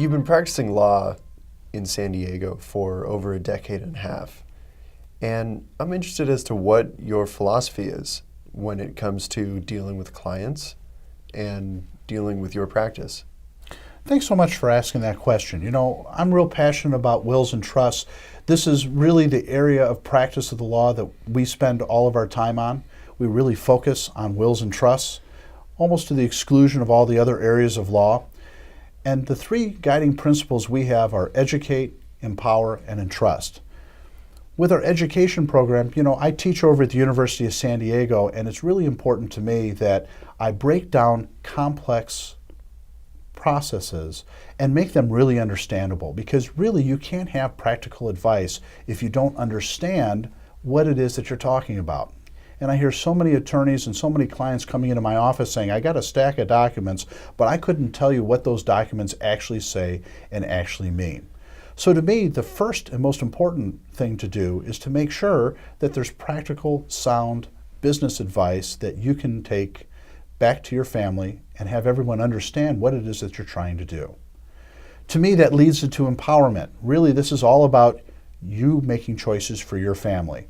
You've been practicing law in San Diego for over a decade and a half, and I'm interested as to what your philosophy is when it comes to dealing with clients and dealing with your practice. Thanks so much for asking that question. You know, I'm real passionate about wills and trusts. This is really the area of practice of the law that we spend all of our time on. We really focus on wills and trusts, almost to the exclusion of all the other areas of law. And the three guiding principles we have are educate, empower, and entrust. With our education program, you know, I teach over at the University of San Diego, and it's really important to me that I break down complex processes and make them really understandable, because really you can't have practical advice if you don't understand what it is that you're talking about. And I hear so many attorneys and so many clients coming into my office saying, I got a stack of documents, but I couldn't tell you what those documents actually say and actually mean. So to me, the first and most important thing to do is to make sure that there's practical, sound business advice that you can take back to your family and have everyone understand what it is that you're trying to do. To me, that leads into empowerment. Really, this is all about you making choices for your family.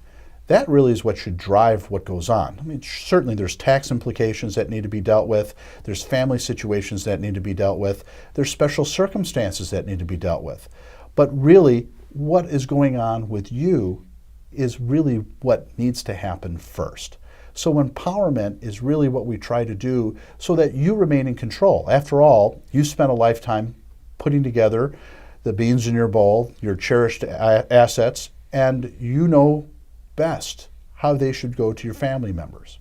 That really is what should drive what goes on. I mean, certainly there's tax implications that need to be dealt with. There's family situations that need to be dealt with. There's special circumstances that need to be dealt with. But really, what is going on with you is really what needs to happen first. So empowerment is really what we try to do so that you remain in control. After all, you spent a lifetime putting together the beans in your bowl, your cherished assets, and you know best how they should go to your family members.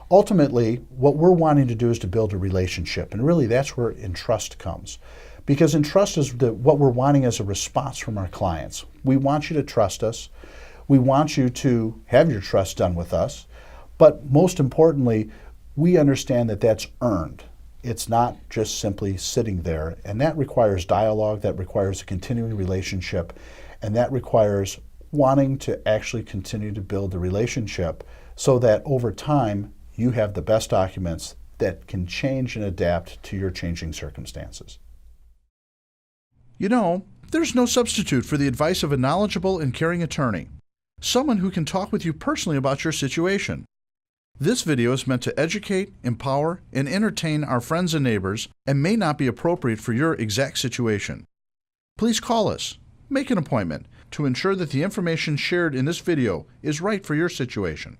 Ultimately, what we're wanting to do is to build a relationship, and really that's where Entrust comes. Because Entrust is what we're wanting as a response from our clients. We want you to trust us. We want you to have your trust done with us. But most importantly, we understand that that's earned. It's not just simply sitting there. And that requires dialogue, that requires a continuing relationship, and that requires wanting to actually continue to build the relationship so that over time you have the best documents that can change and adapt to your changing circumstances. You know, there's no substitute for the advice of a knowledgeable and caring attorney, someone who can talk with you personally about your situation. This video is meant to educate, empower, and entertain our friends and neighbors and may not be appropriate for your exact situation. Please call us, make an appointment to ensure that the information shared in this video is right for your situation.